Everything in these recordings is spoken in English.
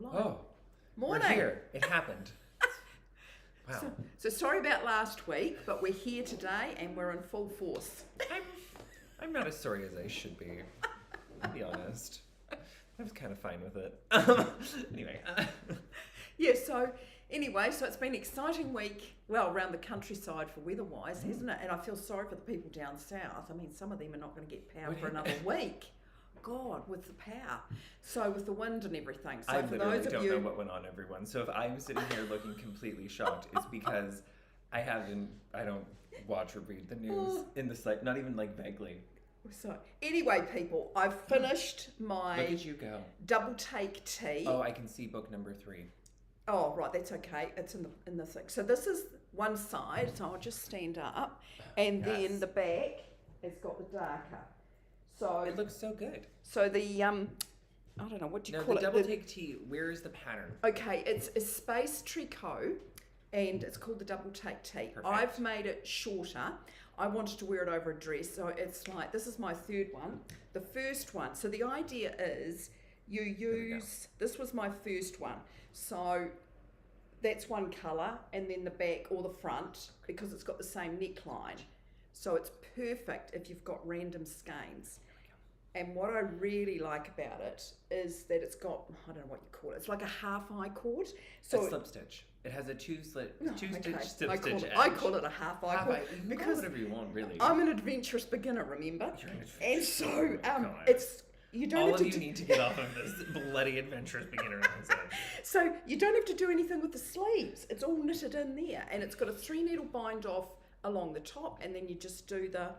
Cool. Oh, Morning. we're here. It happened. Wow. So sorry about last week, but we're here today and we're in full force. I'm not as sorry as I should be. I'll be honest. I was kind of fine with it. Anyway. Yeah, so it's been an exciting week, well, around the countryside for weather-wise, hasn't it? And I feel sorry for the people down south. I mean, some of them are not going to get power for another week. God, with the power. So with the wind and everything. So I for literally those of don't you... know what went on, everyone. So if I'm sitting here looking completely shocked, it's because I don't watch or read the news in the site, not even like vaguely. So anyway, people, I've finished my Look at you go. double take tea. Oh, I can see book number 3. Oh, right, that's okay. It's in the thing. So this is one side, so I'll just stand up, and then the back has got the darker. So it looks so good. So the I don't know, what do you call it? The double take tea. Where is the pattern? Okay, it's a space tricot, and it's called the double take tea. Perfect. I've made it shorter. I wanted to wear it over a dress, so it's like, this is my third one. The first one, so the idea is you use, this was my first one, so that's one colour, and then the back or the front, because it's got the same neckline. So it's perfect if you've got random skeins. And what I really like about it is that it's got, I don't know what you call it, it's like a half I cord. So a slip stitch. It has a two stitch edge. I call it a half I cord. You can because call it whatever you want, really. I'm an adventurous beginner, remember? You're an And adventurous so God. it's, you don't all have of to you need to get off of this bloody adventurous beginner mindset. So you don't have to do anything with the sleeves. It's all knitted in there, and it's got a 3-needle bind off along the top, and then you just do the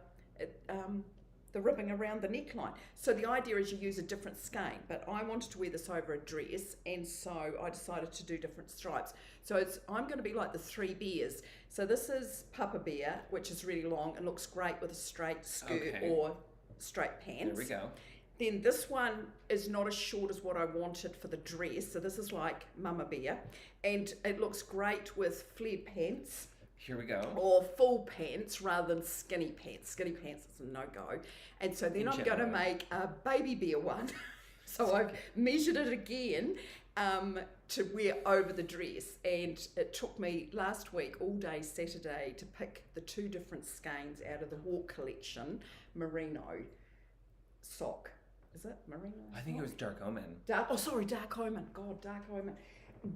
ribbing around the neckline. So the idea is you use a different skein, but I wanted to wear this over a dress, and so I decided to do different stripes. So I'm going to be like the 3 bears. So this is Papa Bear, which is really long and looks great with a straight skirt or straight pants. There we go. Then this one is not as short as what I wanted for the dress. So this is like Mama Bear, and it looks great with flared pants. Here we go. Or full pants rather than skinny pants. Skinny pants is a no-go. And so then I'm going to make a baby bear one. So I've measured it again to wear over the dress. And it took me last week, all day Saturday, to pick the 2 different skeins out of the Walk collection, merino sock. Is it merino? I think it was Dark Omen. Dark Omen. God, Dark Omen.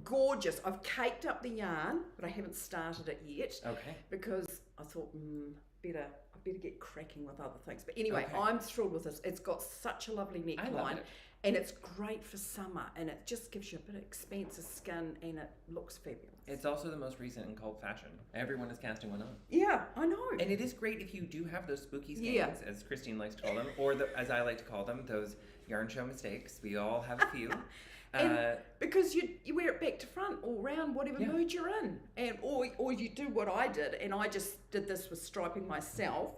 Gorgeous. I've caked up the yarn, but I haven't started it yet. Okay. Because I thought, I better get cracking with other things. But anyway, I'm thrilled with this. It's got such a lovely neckline, and it's great for summer, and it just gives you a bit of expansive skin, and it looks fabulous. It's also the most recent in cult fashion. Everyone is casting one on. Yeah, I know. And it is great if you do have those spooky skeins, as Christine likes to call them, or as I like to call them, those yarn show mistakes. We all have a few. And because you wear it back to front or round, whatever mood you're in, and or you do what I did, and I just did this with striping myself.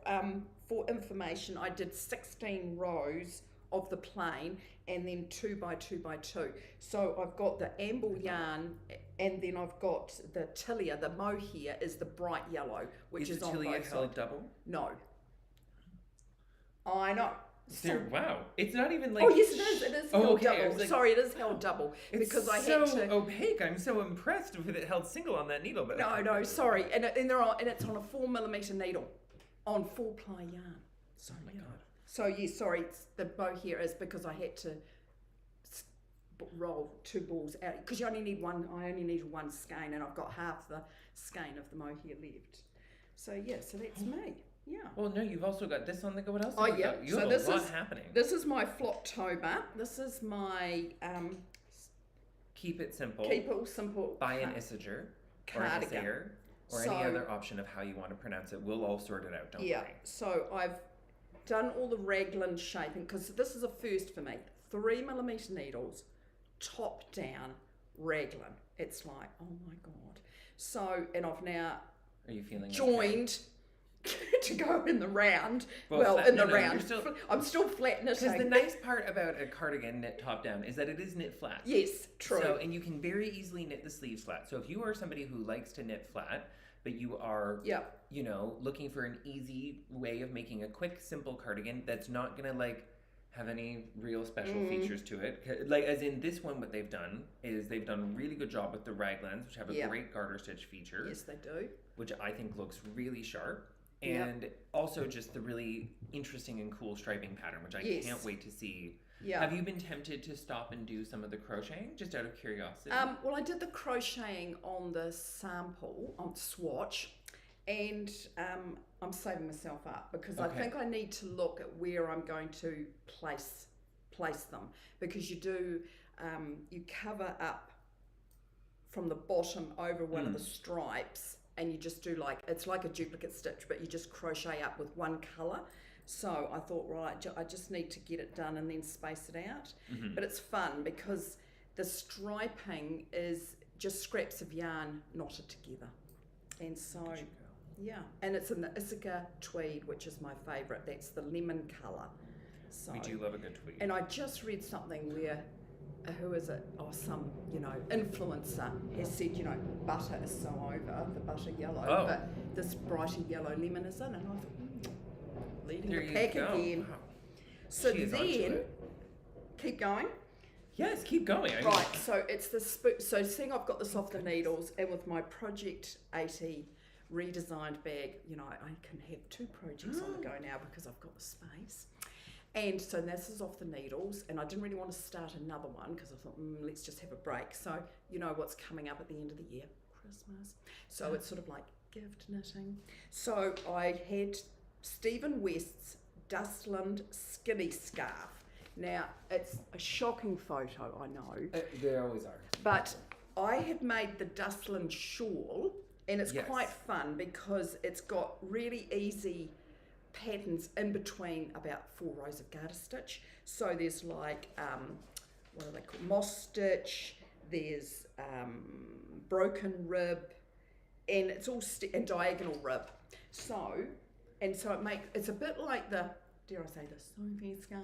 For information, I did 16 rows of the plain, and then 2 by 2 by 2. So I've got the amble yarn, and then I've got the tilia. The mohair is the bright yellow, which is on both sides. Is the tilia held double? No. I know. Wow, it's not even like. Oh yes, it is. It is held double. Like, sorry, it is held double because I had to. Opaque. I'm so impressed with it held single on that needle. But No, sorry, and it's on a 4mm needle, on 4-ply yarn. So oh my God. So yes, sorry, the mohair is because I had to roll 2 balls out because you only need one. I only needed 1 skein, and I've got half the skein of the mohair left. So yeah, so that's me. Yeah. Well, no, you've also got this on the go. What else? Oh yeah. You have a lot happening. This is my Floptober. This is my Keep it simple. Keep it simple. Buy an Isager Cardigan. Or any other option of how you want to pronounce it. We'll all sort it out. Don't worry. So I've done all the raglan shaping because this is a first for me. 3mm needles, top down raglan. It's like, oh my God. So, and I've now joined to go in the round. I'm still flat knitting. Because the nice part about a cardigan knit top down is that it is knit flat. Yes, true. So, and you can very easily knit the sleeves flat. So if you are somebody who likes to knit flat, but you are, looking for an easy way of making a quick, simple cardigan that's not going to have any real special features to it. Like, as in this one, what they've done is they've done a really good job with the raglans, which have a great garter stitch feature. Yes, they do. Which I think looks really sharp. And also just the really interesting and cool striping pattern, which I can't wait to see. Yeah. Have you been tempted to stop and do some of the crocheting, just out of curiosity? Well, I did the crocheting on the sample, on swatch, and I'm saving myself up because I think I need to look at where I'm going to place them, because you do, you cover up from the bottom over one of the stripes, and you just do like, it's like a duplicate stitch, but you just crochet up with one colour. So I thought, right, I just need to get it done and then space it out. But it's fun because the striping is just scraps of yarn knotted together. And so, yeah, and it's in the Issachar tweed, which is my favourite. That's the lemon colour. So, we do love a good tweed. And I just read something where, who is it? Oh, some, influencer has said, butter is so over, the butter yellow, but this brighter yellow lemon is in. And I thought, leading the pack again. Wow. So then, keep going. Yes, keep going. Right, so it's the so seeing I've got this off the needles, and with my Project 80 redesigned bag, I can have 2 projects on the go now because I've got the space. And so this is off the needles, and I didn't really want to start another one because I thought, let's just have a break. So you know what's coming up at the end of the year, Christmas. So it's sort of like gift knitting. So I had Stephen West's Dustland skinny scarf. Now, it's a shocking photo, I know. They always are. But I had made the Dustland shawl, and it's quite fun because it's got really easy patterns in between about 4 rows of garter stitch. So there's like, what are they called? Moss stitch, there's broken rib, and it's all and diagonal rib. So it's a bit like the, dare I say, the Sophie scarf.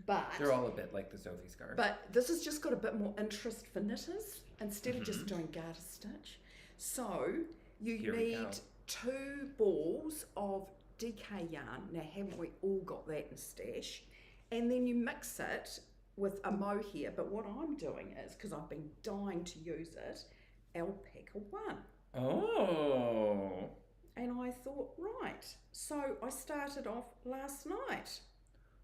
But they're all a bit like the Sophie scarf. But this has just got a bit more interest for knitters instead of just doing garter stitch. So you need 2 balls of DK yarn. Now, haven't we all got that in stash? And then you mix it with a mohair. But what I'm doing is, because I've been dying to use it, alpaca 1. Oh. And I thought, right. So I started off last night.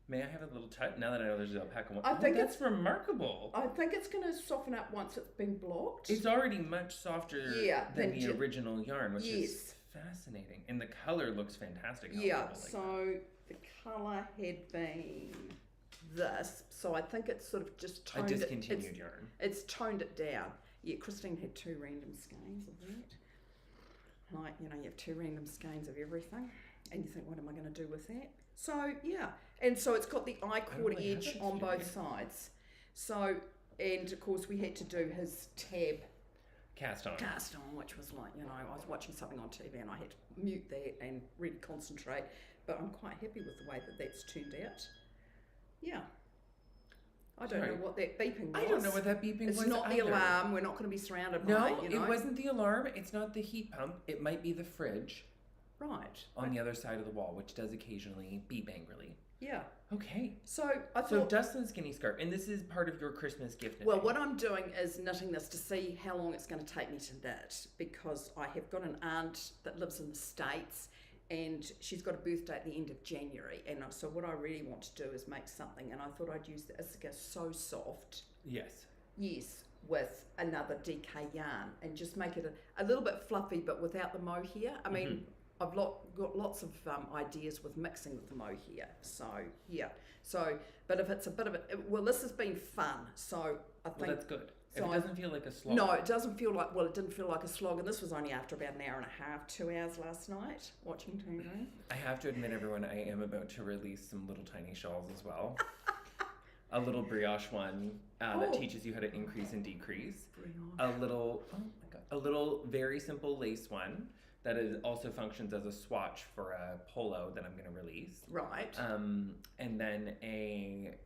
May I have a little touch now that I know there's an alpaca 1? I think that's remarkable. I think it's going to soften up once it's been blocked. It's already much softer than the original yarn, which is fascinating. And the colour looks fantastic. So the colour had been this. So I think it's sort of just toned a discontinued yarn. It's toned it down. Yeah, Christine had 2 random skeins of that. Like, you have 2 random skeins of everything. And you think, what am I going to do with that? So, yeah. And so it's got the I-cord edge on both sides. So, and of course we had to do his tab cast on, which was like, I was watching something on TV and I had to mute that and really concentrate. But I'm quite happy with the way that that's turned out. Yeah. I don't know what that beeping was. I don't know what that beeping was. It's not the alarm. We're not going to be surrounded by it. No, it wasn't the alarm. It's not the heat pump. It might be the fridge. Right. On the other side of the wall, which does occasionally beep angrily. Yeah. Okay. So I thought... So Dustland skinny scarf, and this is part of your Christmas gift knitting. Well, what I'm doing is knitting this to see how long it's going to take me to knit, because I have got an aunt that lives in the States, and she's got a birthday at the end of January, and so what I really want to do is make something, and I thought I'd use the Issachar So Soft. Yes. Yes, with another DK yarn, and just make it a little bit fluffy, but without the mohair. I mean... I've got lots of ideas with mixing with the mohair, so yeah. So, but if it's a bit of this has been fun. So I think that's good. So it doesn't feel like a slog. No, it doesn't feel like. Well, it didn't feel like a slog, and this was only after about an hour and a half, 2 hours last night watching TV. I have to admit, everyone, I am about to release some little tiny shawls as well. A little brioche one that teaches you how to increase and decrease. Brioche. A little very simple lace one. That also functions as a swatch for a polo that I'm going to release. Right. And then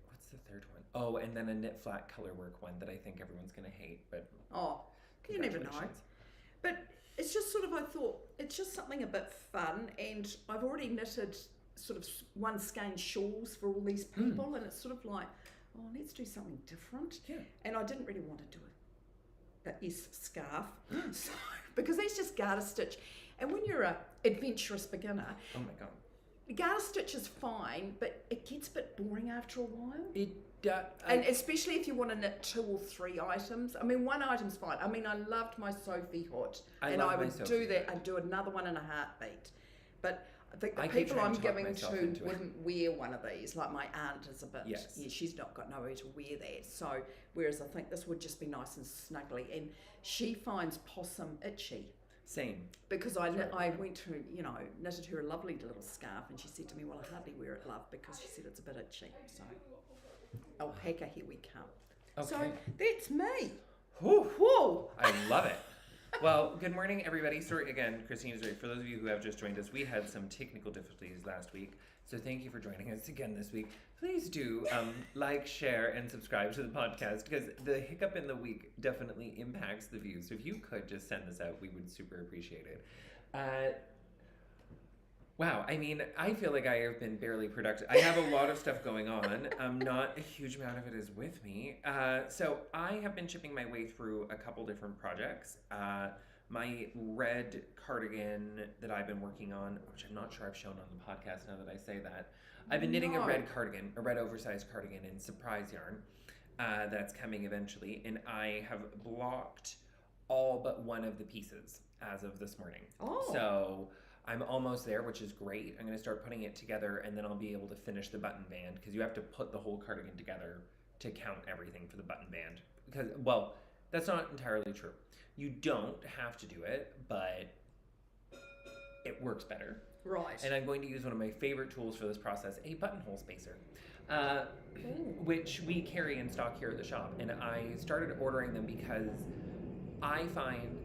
what's the third one? Oh, and then a knit flat color work one that I think everyone's going to hate, but... Oh, you never know. But it's just sort of, I thought, it's just something a bit fun, and I've already knitted sort of one skein shawls for all these people, and it's sort of like, oh, let's do something different. Yeah. And I didn't really want to do a scarf, so, because that's just garter stitch. And when you're a adventurous beginner, oh my god, garter stitch is fine, but it gets a bit boring after a while. It does. And especially if you want to knit 2 or 3 items. I mean, one item's fine. I mean, I loved my Sophie hood, and I would do that. I'd do another one in a heartbeat. But the people I'm giving to wouldn't wear one of these. Like my aunt is a bit, yeah, she's not got nowhere to wear that. So, whereas I think this would just be nice and snuggly. And she finds possum itchy. Same. Because I went to, knitted her a lovely little scarf, and she said to me, well, I hardly wear it, love, because she said it's a bit itchy. So, alpaca, here we come. Okay. So, that's me. Whew. Whoa. I love it. Well, good morning, everybody. Sorry again, Christina's right. For those of you who have just joined us, we had some technical difficulties last week, so thank you for joining us again this week. Please do like, share, and subscribe to the podcast, because the hiccup in the week definitely impacts the views. So if you could just send this out, we would super appreciate it. Wow, I mean, I feel like I have been barely productive. I have a lot of stuff going on. Not a huge amount of it is with me. So I have been chipping my way through a couple different projects. My red cardigan that I've been working on, which I'm not sure I've shown on the podcast now that I say that. I've been knitting a red cardigan, a red oversized cardigan in surprise yarn that's coming eventually. And I have blocked all but one of the pieces as of this morning. Oh. So I'm almost there, which is great. I'm going to start putting it together, and then I'll be able to finish the button band, because you have to put the whole cardigan together to count everything for the button band. Because, well, that's not entirely true. You don't have to do it, but it works better. Right. And I'm going to use one of my favorite tools for this process, a buttonhole spacer, which we carry in stock here at the shop. And I started ordering them because I find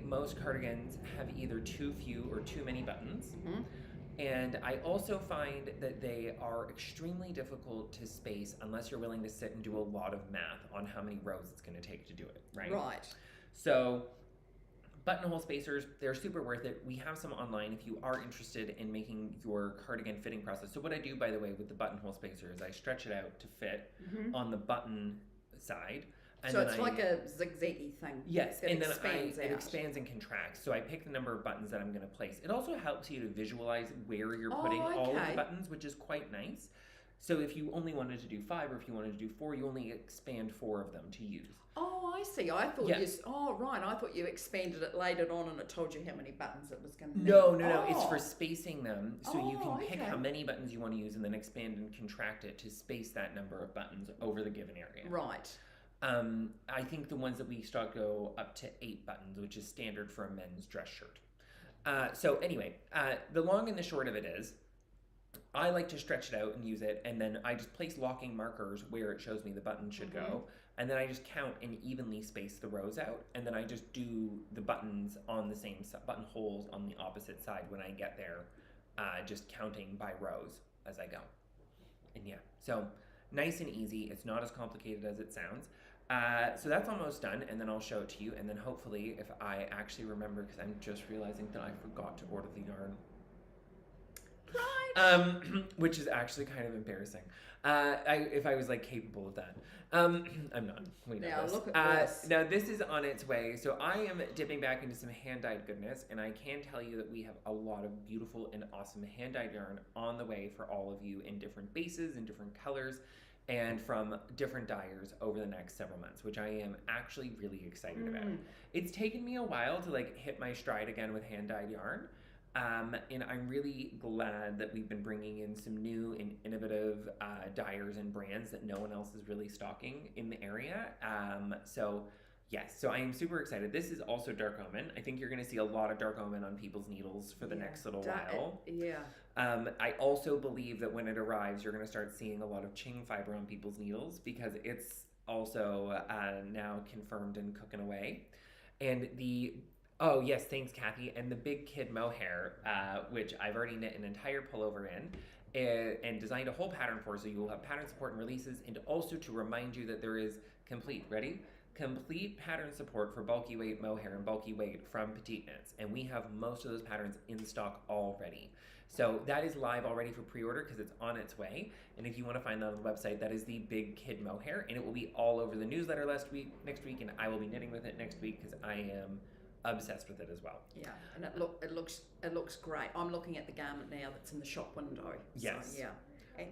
most cardigans have either too few or too many buttons. Mm-hmm. And I also find that they are extremely difficult to space unless you're willing to sit and do a lot of math on how many rows it's going to take to do it, right? Right. So buttonhole spacers, they're super worth it. We have some online if you are interested in making your cardigan fitting process. So what I do, by the way, with the buttonhole spacer is I stretch it out to fit on the button side. And so it's like a zigzaggy thing. Yes, and then it expands and contracts. So I pick the number of buttons that I'm going to place. It also helps you to visualize where you're putting all of the buttons, which is quite nice. So if you only wanted to do 5 or if you wanted to do 4, you only expand 4 of them to use. Oh, I see. I thought I thought you expanded it, laid it on, and it told you how many buttons it was going to be. No. It's for spacing them. So you can pick how many buttons you want to use and then expand and contract it to space that number of buttons over the given area. Right. I think the ones that we stock go up to 8 buttons, which is standard for a men's dress shirt. So anyway, the long and the short of it is, I like to stretch it out and use it, and then I just place locking markers where it shows me the button should go, and then I just count and evenly space the rows out, and then I just do the buttons on the same buttonholes on the opposite side when I get there, just counting by rows as I go. And yeah, so nice and easy. It's not as complicated as it sounds. So that's almost done, and then I'll show it to you, and then hopefully if I actually remember, because I'm just realizing that I forgot to order the yarn. Right. Which is actually kind of embarrassing. If I was like capable of that. I'm not. We know this. Look at this. Now this is on its way. So I am dipping back into some hand-dyed goodness, and I can tell you that we have a lot of beautiful and awesome hand-dyed yarn on the way for all of you in different bases and different colors, and from different dyers over the next several months, which I am actually really excited about. It's taken me a while to like hit my stride again with hand-dyed yarn. And I'm really glad that we've been bringing in some new and innovative dyers and brands that no one else is really stocking in the area. So yes, so I am super excited. This is also Dark Omen. I think you're going to see a lot of Dark Omen on people's needles for the next little while. I also believe that when it arrives, you're going to start seeing a lot of Ching fiber on people's needles, because it's also now confirmed and cooking away. And oh yes, thanks Kathy. And the Big Kid Mohair, which I've already knit an entire pullover in and designed a whole pattern for, so you will have pattern support and releases, and also to remind you that there is complete pattern support for bulky weight mohair and bulky weight from Petite Knits, and we have most of those patterns in stock already. So that is live already for pre-order because it's on its way. And if you want to find that on the website, that is the Big Kid Mohair, and it will be all over the newsletter next week, and I will be knitting with it next week because I am obsessed with it as well. Yeah, and it looks great. I'm looking at the garment now that's in the shop window. Yes. So, yeah. And,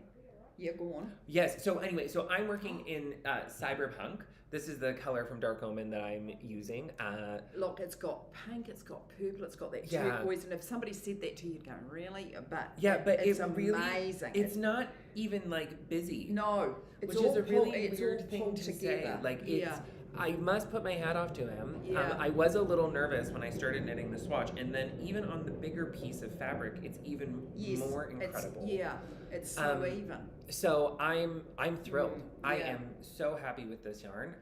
yeah, go on. Yes. So anyway, I'm working in Cyberpunk. This is the color from Dark Omen that I'm using. Look, it's got pink, it's got purple, it's got that Yeah. turquoise, and if somebody said that to you, you'd go, really? But it's amazing. Really, it's not even like busy. No, which is a really weird thing to say. Like it's. I must put my hat off to him. Yeah. I was a little nervous when I started knitting the swatch, and then even on the bigger piece of fabric, it's even more incredible. It's so even. So I'm thrilled. Yeah. I am so happy with this yarn,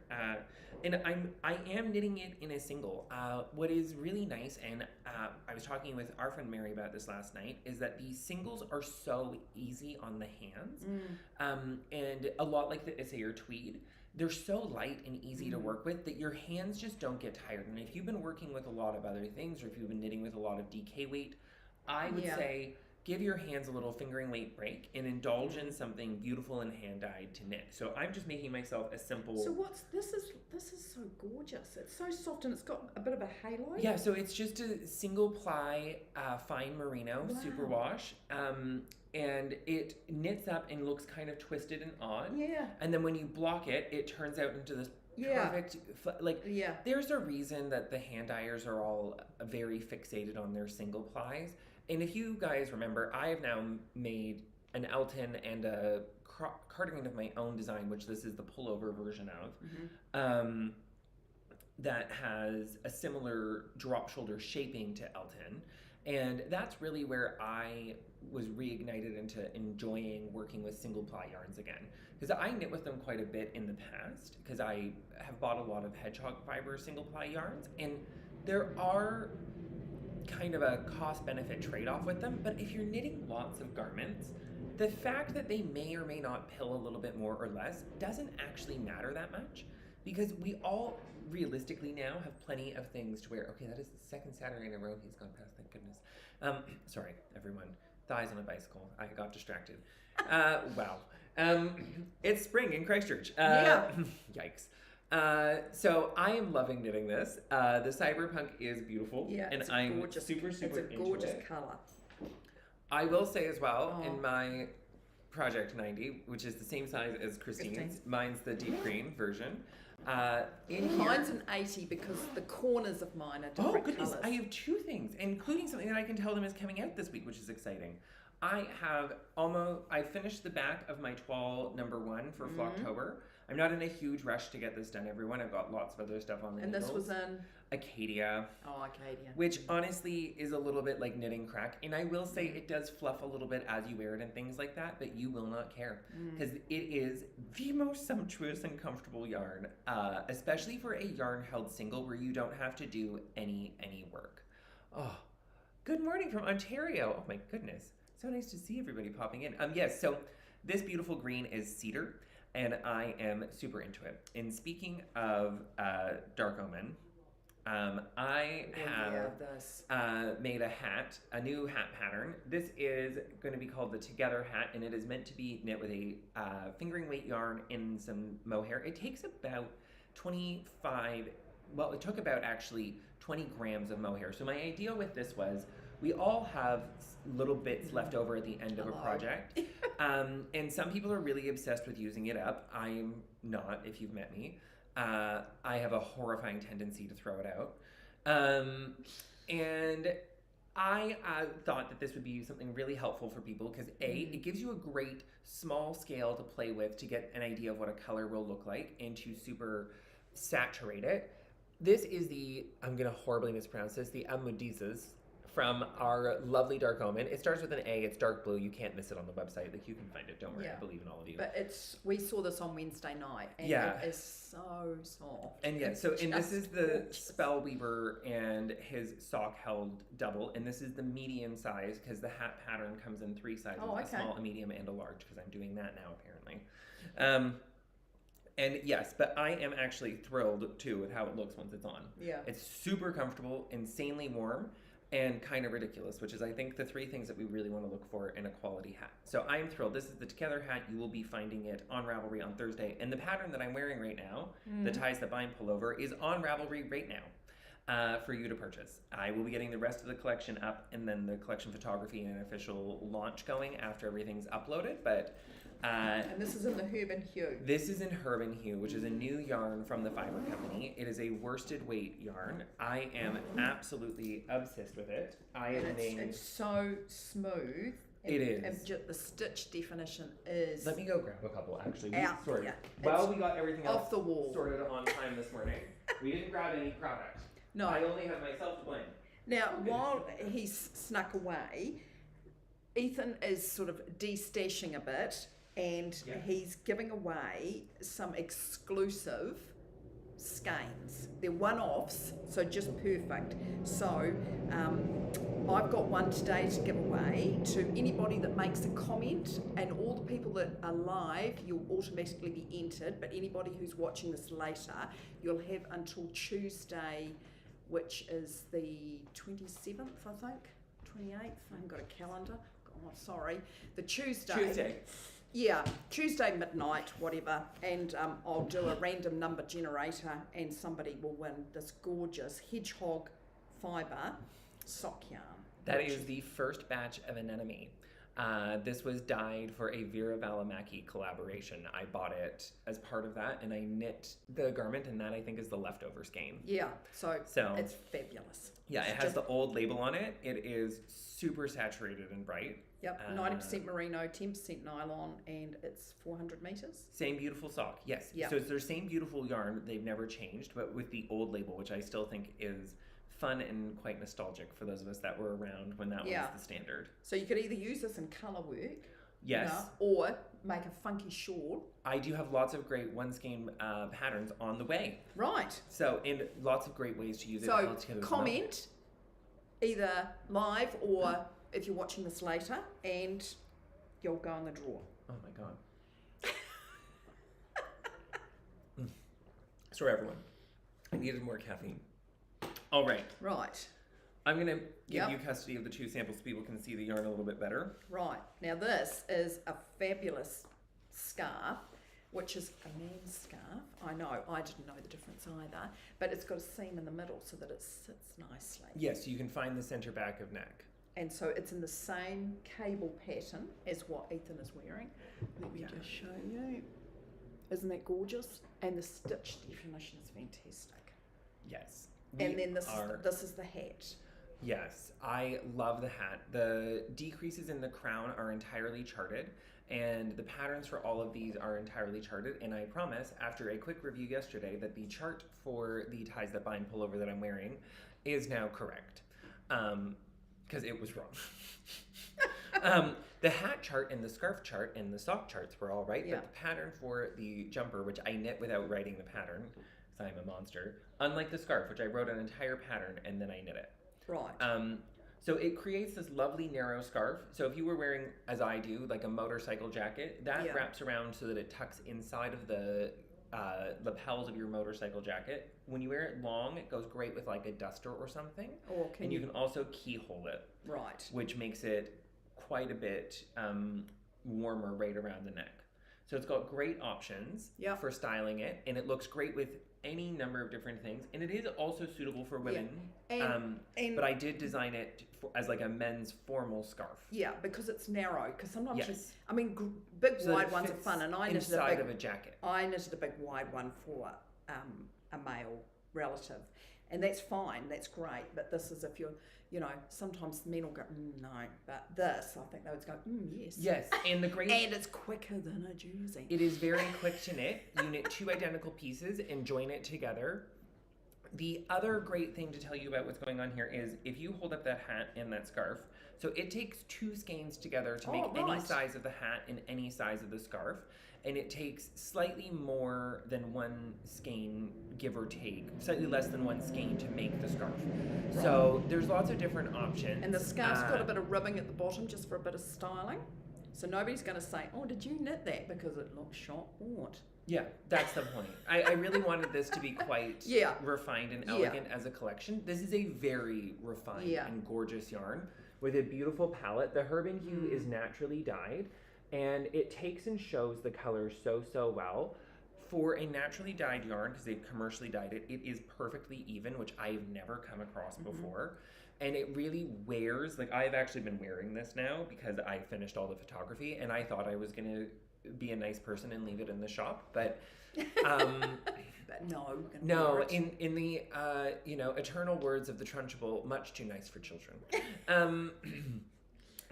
and I am knitting it in a single. What is really nice, and I was talking with our friend Mary about this last night, is that these singles are so easy on the hands, and a lot like the Issei or Tweed. They're so light and easy to work with that your hands just don't get tired. And if you've been working with a lot of other things, or if you've been knitting with a lot of DK weight, I would say give your hands a little fingering weight break and indulge in something beautiful and hand-dyed to knit. So I'm just making myself a simple... So this is so gorgeous. It's so soft and it's got a bit of a halo. Yeah, so it's just a single ply fine merino superwash. And it knits up and looks kind of twisted and odd. Yeah. And then when you block it, it turns out into this perfect, there's a reason that the hand dyers are all very fixated on their single plies. And if you guys remember, I have now made an Elton and a cardigan of my own design, which this is the pullover version of, that has a similar drop shoulder shaping to Elton. And that's really where I was reignited into enjoying working with single ply yarns again. Because I knit with them quite a bit in the past, because I have bought a lot of hedgehog fiber single ply yarns, and there are kind of a cost benefit trade-off with them, but if you're knitting lots of garments, the fact that they may or may not pill a little bit more or less doesn't actually matter that much, because we all realistically now have plenty of things to wear. Okay, that is the second Saturday in a row he's gone past, thank goodness. Sorry, everyone. Thighs on a bicycle. I got distracted. Wow. It's spring in Christchurch. Yikes. So I am loving knitting this. The Cyberpunk is beautiful. Yeah, and I'm super into it. It's a gorgeous colour. I will say as well, in my Project 90, which is the same size as Christine's, mine's the deep green version. Mine's an 80 because the corners of mine are different. Oh goodness, colours. I have two things, including something that I can tell them is coming out this week, which is exciting. I finished the back of my toile #1 for Flocktober. I'm not in a huge rush to get this done, everyone. I've got lots of other stuff on the needles. And this was in? Acadia. Oh, Acadia. Which honestly is a little bit like knitting crack. And I will say it does fluff a little bit as you wear it and things like that, but you will not care. Because it is the most sumptuous and comfortable yarn, especially for a yarn held single where you don't have to do any work. Oh, good morning from Ontario. Oh my goodness. So nice to see everybody popping in. Yes, so this beautiful green is cedar, and I am super into it. And speaking of Dark Omen, I have made a new hat pattern. This is going to be called the Together hat, and it is meant to be knit with a fingering weight yarn and some mohair. It takes about it took about actually 20 grams of mohair. So my idea with this was, we all have little bits left over at the end of a project. And some people are really obsessed with using it up. I'm not, if you've met me. I have a horrifying tendency to throw it out. And I thought that this would be something really helpful for people because it gives you a great small scale to play with to get an idea of what a color will look like and to super saturate it. This is I'm going to horribly mispronounce this, the Amudizas from our lovely Dark Omen. It starts with an A, it's dark blue, you can't miss it on the website, like you can find it, don't worry, I believe in all of you. But we saw this on Wednesday night, and it is so soft. And this is the Spellweaver and his sock held double, and this is the medium size, because the hat pattern comes in 3 sizes, a small, a medium, and a large, because I'm doing that now, apparently. And yes, but I am actually thrilled, too, with how it looks once it's on. Yeah. It's super comfortable, insanely warm. and kind of ridiculous, which is, I think, the three things that we really want to look for in a quality hat. So I'm thrilled. This is the Together hat. You will be finding it on Ravelry on Thursday. And the pattern that I'm wearing right now, the Ties That Bind pullover, is on Ravelry right now for you to purchase. I will be getting the rest of the collection up, and then the collection photography and an official launch going after everything's uploaded. But and this is in the Herb and Hue. This is in Herb and Hue, which is a new yarn from the Fiber Company. It is a worsted weight yarn. I am absolutely obsessed with it. It's so smooth. It is. And just the stitch definition is... Let me go grab a couple, actually. We got everything off the wall. Sorted on time this morning. We didn't grab any product. No. I only have myself to blame. Now, while he's snuck away, Ethan is sort of de-stashing a bit, and he's giving away some exclusive skeins. They're one-offs, so just perfect. So I've got one today to give away to anybody that makes a comment, and all the people that are live, you'll automatically be entered, but anybody who's watching this later, you'll have until Tuesday, which is the 27th, I think, 28th, I haven't got a calendar, oh, sorry, the Tuesday. Yeah, Tuesday midnight, whatever, and I'll do a random number generator, and somebody will win this gorgeous hedgehog fibre sock yarn. That is the first batch of Anemone. This was dyed for a Vera Valimaki collaboration. I bought it as part of that, and I knit the garment, and that, I think, is the leftover skein. Yeah, so it's fabulous. Yeah, it has the old label on it. It is super saturated and bright. Yep, 90% merino, 10% nylon, and it's 400 metres. Same beautiful sock, yes. Yep. So it's their same beautiful yarn. They've never changed, but with the old label, which I still think is fun and quite nostalgic for those of us that were around when that was the standard. So you could either use this in colour work, yes, or make a funky shawl. I do have lots of great one skein patterns on the way. Right. So, and lots of great ways to use it. So comment either live or if you're watching this later, and you'll go in the draw. Oh my god. Sorry everyone, I needed more caffeine. All right. Right. I'm going to give you custody of the two samples so people can see the yarn a little bit better. Right. Now this is a fabulous scarf, which is a man's scarf. I know, I didn't know the difference either, but it's got a seam in the middle so that it sits nicely. Yes, you can find the center back of neck. And so it's in the same cable pattern as what Ethan is wearing. Let me just show you. Isn't that gorgeous? And the stitch definition is fantastic. Yes. And then this is the hat. Yes, I love the hat. The decreases in the crown are entirely charted, and the patterns for all of these are entirely charted. And I promise, after a quick review yesterday, that the chart for the Ties That Bind pullover that I'm wearing is now correct. Because it was wrong. The hat chart and the scarf chart and the sock charts were all right, but the pattern for the jumper, which I knit without writing the pattern, because I'm a monster, unlike the scarf, which I wrote an entire pattern and then I knit it. Right. So it creates this lovely narrow scarf. So if you were wearing, as I do, like a motorcycle jacket, that wraps around so that it tucks inside of the lapels of your motorcycle jacket. When you wear it long, it goes great with like a duster or something. And you can also keyhole it. Right. Which makes it quite a bit warmer right around the neck. So it's got great options for styling it, and it looks great with any number of different things. And it is also suitable for women. But I did design it as like a men's formal scarf. Yeah, because it's narrow. Because sometimes, big wide ones are fun, and I knitted a jacket. I knitted a big wide one for a male relative, and that's fine. That's great. But this is if you're, sometimes men will go, no. But this, I think they would go, yes. Yes, and and it's quicker than a jersey. It is very quick to knit. You knit two identical pieces and join it together. The other great thing to tell you about what's going on here is if you hold up that hat and that scarf, so it takes two skeins together to make any size of the hat and any size of the scarf, and it takes slightly more than one skein, give or take, slightly less than one skein to make the scarf. Right. So there's lots of different options. And the scarf's got a bit of ribbing at the bottom just for a bit of styling. So nobody's going to say, oh, did you knit that? Because it looks shot bought. Yeah, that's the point. I really wanted this to be quite refined and elegant as a collection. This is a very refined and gorgeous yarn with a beautiful palette. The Herban hue is naturally dyed, and it takes and shows the colors so well. For a naturally dyed yarn, because they've commercially dyed it, it is perfectly even, which I've never come across before. And it really wears, like I've actually been wearing this now because I finished all the photography, and I thought I was going to be a nice person and leave it in the shop, but but no, in the eternal words of the Trunchbull, much too nice for children.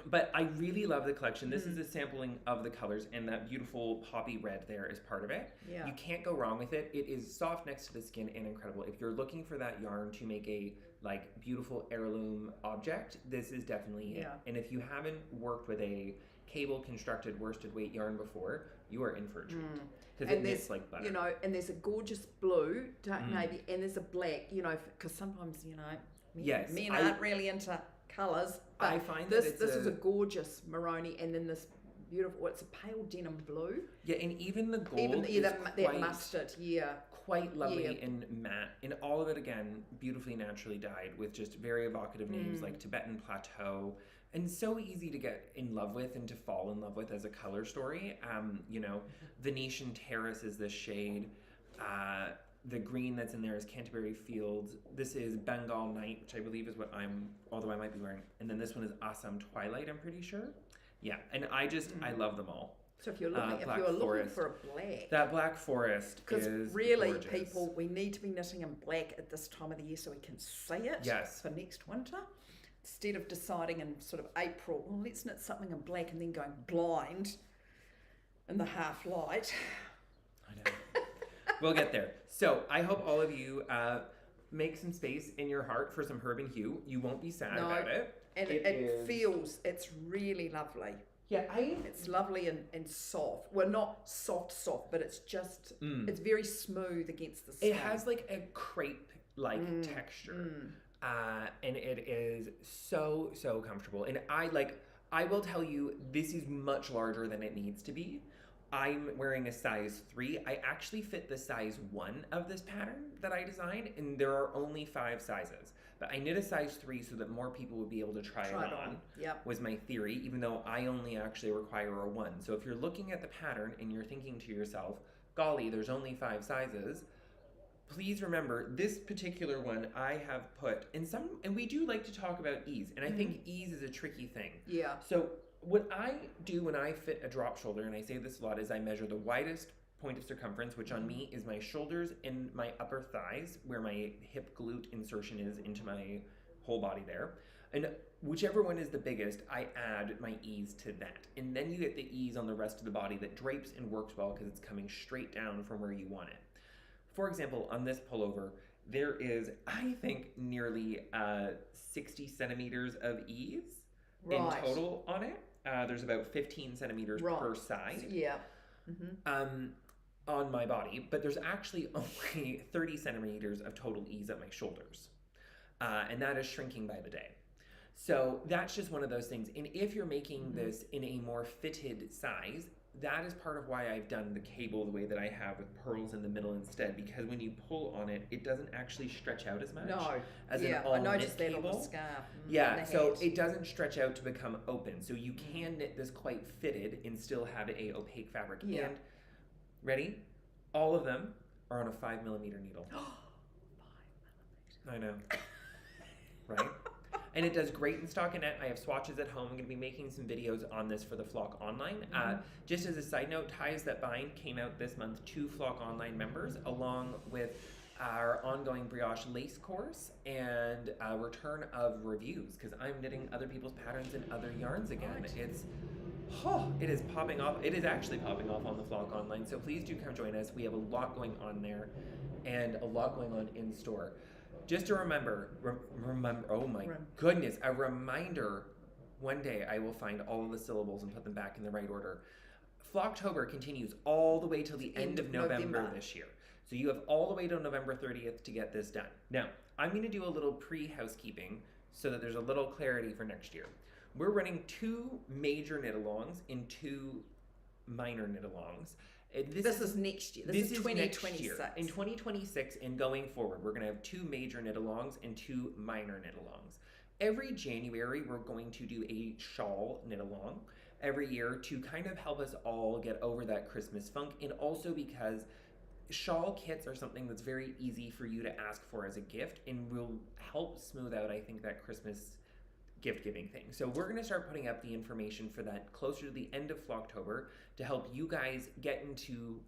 But I really love the collection. This is a sampling of the colors, and that beautiful poppy red there is part of it. Yeah. You can't go wrong with it. It is soft next to the skin and incredible. If you're looking for that yarn to make a beautiful heirloom object, this is definitely it. And if you haven't worked with a cable constructed worsted weight yarn before, you are in for a treat. Because it knits like butter. And there's a gorgeous blue, dark navy, and there's a black, because sometimes, men aren't really into colours. But I find this is a gorgeous maroni, and then this beautiful, it's a pale denim blue. Yeah, and even the gold that mustard, quite lovely and matte. And all of it, again, beautifully naturally dyed with just very evocative names like Tibetan Plateau. And so easy to get in love with and to fall in love with as a color story. Venetian Terrace is this shade. The green that's in there is Canterbury Fields. This is Bengal Night, which I believe is what although I might be wearing. And then this one is Assam Twilight, I'm pretty sure. Yeah, and I love them all. So if you're looking for a black. That Black Forest is Because really, gorgeous. people, we need to be knitting in black at this time of the year so we can see it for next winter. Instead of deciding in sort of April, well, let's knit something in black and then going blind in the half light. I know. We'll get there. So I hope all of you make some space in your heart for some Herban hue. You won't be sad about it. And it's really lovely. Yeah, it's lovely and soft. Well, not soft, but it's just, it's very smooth against the skin. It has like a crepe-like texture. And it is so comfortable. And I will tell you, this is much larger than it needs to be. I'm wearing a size 3. I actually fit the size 1 of this pattern that I designed, and there are only 5 sizes. But I knit a size 3 so that more people would be able to try it on. Was my theory, even though I only actually require a 1. So if you're looking at the pattern and you're thinking to yourself, golly, there's only 5 sizes, please remember this particular one I have put in some, and we do like to talk about ease, and I think ease is a tricky thing. Yeah. So what I do when I fit a drop shoulder, and I say this a lot, is I measure the widest point of circumference, which on me is my shoulders and my upper thighs, where my hip glute insertion is into my whole body there. And whichever one is the biggest, I add my ease to that. And then you get the ease on the rest of the body that drapes and works well because it's coming straight down from where you want it. For example, on this pullover, there is, I think, nearly 60 centimeters of ease in total on it. There's about 15 centimeters per side. Yeah. On my body, but there's actually only 30 centimeters of total ease at my shoulders. And that is shrinking by the day. So that's just one of those things. And if you're making this in a more fitted size, that is part of why I've done the cable the way that I have with pearls in the middle instead, because when you pull on it, it doesn't actually stretch out as much as an all knit cable. I noticed that on the scarf. So it doesn't stretch out to become open. So you can knit this quite fitted and still have a opaque fabric. Yeah. And ready? All of them are on a 5mm needle. 5mm. I know. Right? And it does great in stockinette. I have swatches at home. I'm going to be making some videos on this for the Flock Online. Just as a side note, Ties That Bind came out this month to Flock Online members, along with our ongoing brioche lace course and a return of reviews, because I'm knitting other people's patterns and other yarns again. It is popping off. It is actually popping off on the Flock Online. So please do come join us. We have a lot going on there and a lot going on in store. Just to remember, oh my goodness, a reminder, one day I will find all of the syllables and put them back in the right order. Flocktober continues all the way till the end of November this year. So you have all the way till November 30th to get this done. Now, I'm going to do a little pre-housekeeping so that there's a little clarity for next year. We're running 2 major knit-alongs and 2 minor knit-alongs. This is next year. This is next 2026. year. In 2026 and going forward, we're going to have 2 major knit-alongs and 2 minor knit-alongs. Every January, we're going to do a shawl knit-along every year to kind of help us all get over that Christmas funk, and also because shawl kits are something that's very easy for you to ask for as a gift and will help smooth out, I think, that Christmas gift giving thing. So we're going to start putting up the information for that closer to the end of Flocktober to help you guys get into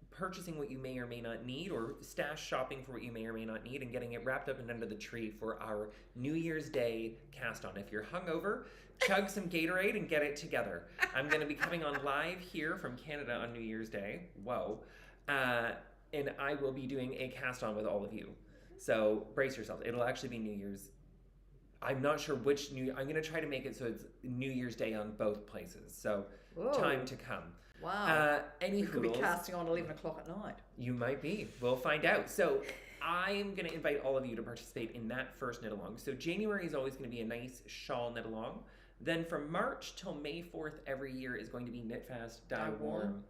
purchasing what you may or may not need, or stash shopping for what you may or may not need, and getting it wrapped up and under the tree for our New Year's Day cast on. If you're hungover, chug some Gatorade and get it together. I'm going to be coming on live here from Canada on New Year's Day. Whoa. And I will be doing a cast on with all of you. So brace yourselves. It'll actually be New Year's. I'm not sure which I'm going to try to make it so it's New Year's Day on both places. So Whoa. Time to come. Wow. We could be casting on 11 o'clock at night. You might be. We'll find out. So I'm going to invite all of you to participate in that first knit along. So January is always going to be a nice shawl knit along. Then from March till May 4th every year is going to be Knit Fast, Dye Warm.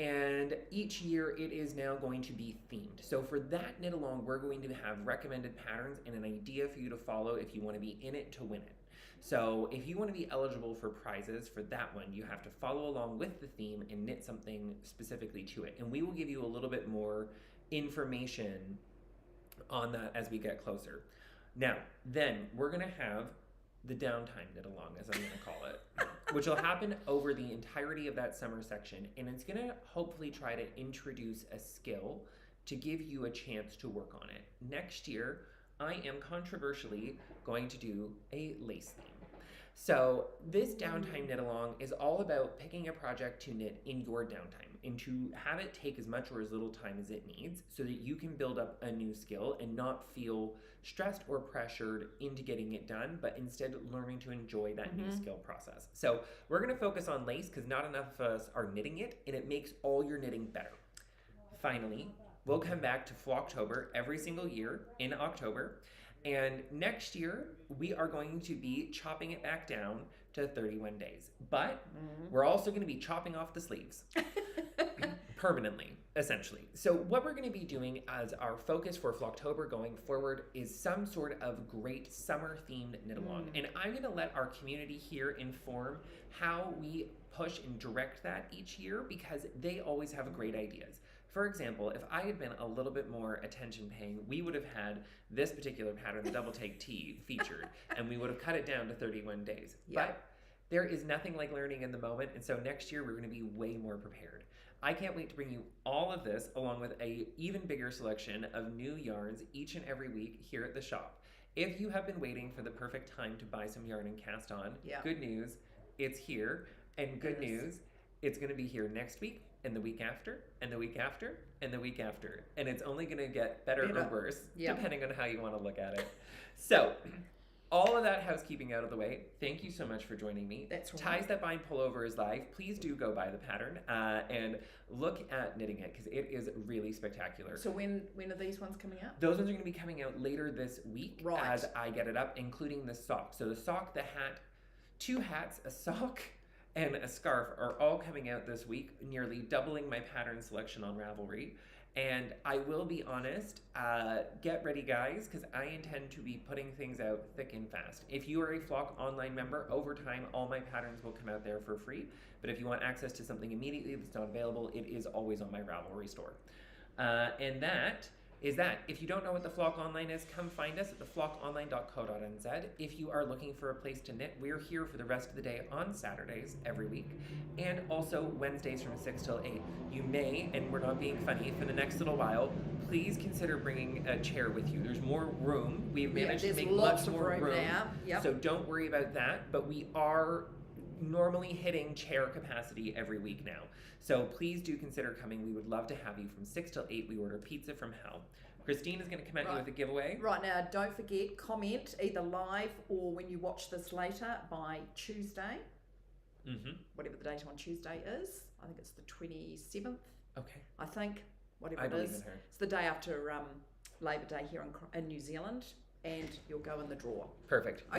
And each year it is now going to be themed. So for that knit along, we're going to have recommended patterns and an idea for you to follow if you want to be in it to win it. So if you want to be eligible for prizes for that one, you have to follow along with the theme and knit something specifically to it. And we will give you a little bit more information on that as we get closer. Now, then we're going to have the downtime knit along, as I'm going to call it, which will happen over the entirety of that summer section. And it's going to hopefully try to introduce a skill to give you a chance to work on it. Next year, I am controversially going to do a lace theme. So this downtime knit along is all about picking a project to knit in your downtime and to have it take as much or as little time as it needs so that you can build up a new skill and not feel stressed or pressured into getting it done, but instead learning to enjoy that new skill process. So we're going to focus on lace because not enough of us are knitting it, and it makes all your knitting better. Finally, we'll come back to Flocktober every single year in October. And next year, we are going to be chopping it back down to 31 days. But we're also going to be chopping off the sleeves permanently, essentially. So what we're going to be doing as our focus for Flocktober going forward is some sort of great summer-themed knit-along. And I'm going to let our community here inform how we push and direct that each year because they always have great ideas. For example, if I had been a little bit more attention paying, we would have had this particular pattern, the double take tee, featured, and we would have cut it down to 31 days. Yep. But there is nothing like learning in the moment, and so next year we're going to be way more prepared. I can't wait to bring you all of this along with a even bigger selection of new yarns each and every week here at the shop. If you have been waiting for the perfect time to buy some yarn and cast on, good news, it's here, and good news, it's going to be here next week, and the week after, and the week after, and the week after. And it's only going to get better or worse, depending on how you want to look at it. So, all of that housekeeping out of the way, thank you so much for joining me. That's right. Ties That Bind Pullover is live. Please do go buy the pattern and look at knitting it because it is really spectacular. So when are these ones coming out? Those ones are going to be coming out later this week as I get it up, including the sock. So the sock, the hat, 2 hats, a sock, and a scarf are all coming out this week, nearly doubling my pattern selection on Ravelry. And I will be honest, get ready guys, because I intend to be putting things out thick and fast. If you are a Flock online member, over time, all my patterns will come out there for free. But if you want access to something immediately that's not available, it is always on my Ravelry store. And that is that. If you don't know what the Flock Online is, come find us at theflockonline.co.nz. If you are looking for a place to knit, we're here for the rest of the day on Saturdays every week, and also Wednesdays from 6 till 8. You may, and we're not being funny, for the next little while, please consider bringing a chair with you. There's more room. We've managed to make much more room now. So don't worry about that, but we are normally hitting chair capacity every week now. So please do consider coming. We would love to have you from 6 till 8. We order pizza from hell. Christine is going to come at you with a giveaway. Right now, don't forget, comment either live or when you watch this later by Tuesday. Whatever the date on Tuesday is. I think it's the 27th. Okay. I think, whatever I it believe is. in her. It's the day after Labour Day here in New Zealand, and you'll go in the draw. Perfect.